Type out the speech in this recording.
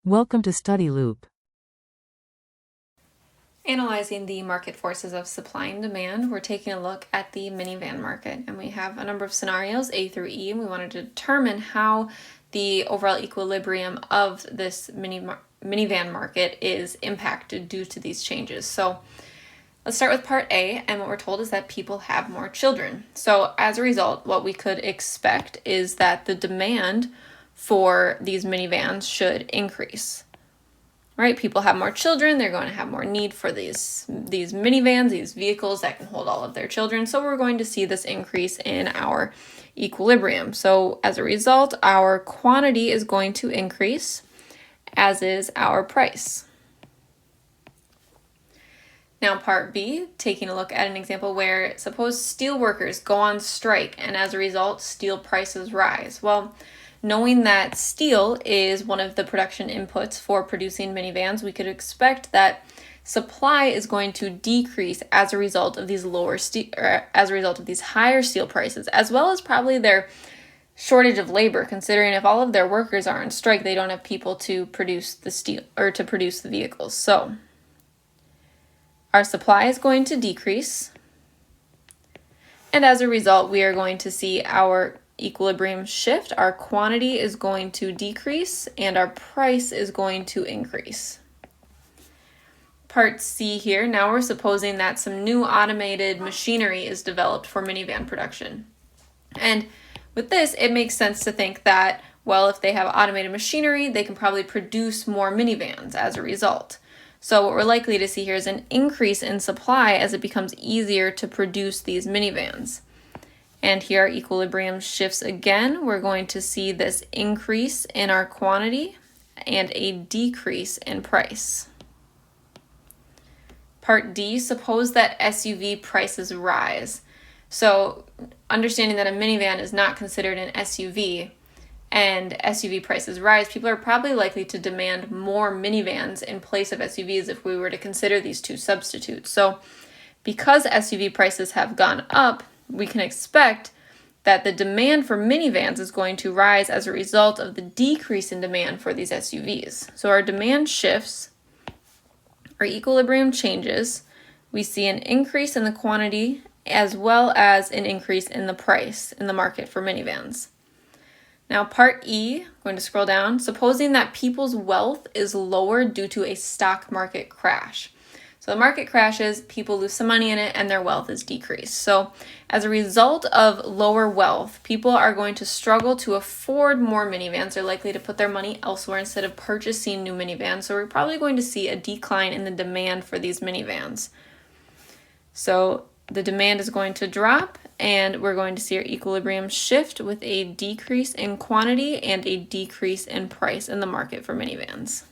Welcome to Study Loop. Analyzing the market forces of supply and demand, we're taking a look at the minivan market, and we have a number of scenarios, A through E, and we want to determine how the overall equilibrium of this minivan market is impacted due to these changes. So let's start with part A, and what we're told is that people have more children. So as a result, what we could expect is that the demand for these minivans should increase. Right? People have more children, they're going to have more need for these minivans, these vehicles that can hold all of their children. So we're going to see this increase in our equilibrium. So as a result, our quantity is going to increase, as is our price. Now part B, taking a look at an example where suppose steel workers go on strike and as a result, steel prices rise. Well, knowing that steel is one of the production inputs for producing minivans, we could expect that supply is going to decrease as a result of these higher steel prices, as well as probably their shortage of labor, considering if all of their workers are on strike, they don't have people to produce the steel or to produce the vehicles. So our supply is going to decrease, and as a result, we are going to see our equilibrium shift. Our quantity is going to decrease and our price is going to increase. Part C here, now we're supposing that some new automated machinery is developed for minivan production. And with this, it makes sense to think that, well, if they have automated machinery, they can probably produce more minivans as a result. So what we're likely to see here is an increase in supply as it becomes easier to produce these minivans. And here our equilibrium shifts again. We're going to see this increase in our quantity and a decrease in price. Part D, suppose that SUV prices rise. So understanding that a minivan is not considered an SUV and SUV prices rise, people are probably likely to demand more minivans in place of SUVs if we were to consider these two substitutes. So because SUV prices have gone up, we can expect that the demand for minivans is going to rise as a result of the decrease in demand for these SUVs. So our demand shifts, our equilibrium changes, we see an increase in the quantity as well as an increase in the price in the market for minivans. Now part E, I'm going to scroll down, supposing that people's wealth is lower due to a stock market crash. So the market crashes, people lose some money in it, and their wealth is decreased. So as a result of lower wealth, people are going to struggle to afford more minivans. They're likely to put their money elsewhere instead of purchasing new minivans. So we're probably going to see a decline in the demand for these minivans. So the demand is going to drop, and we're going to see our equilibrium shift with a decrease in quantity and a decrease in price in the market for minivans.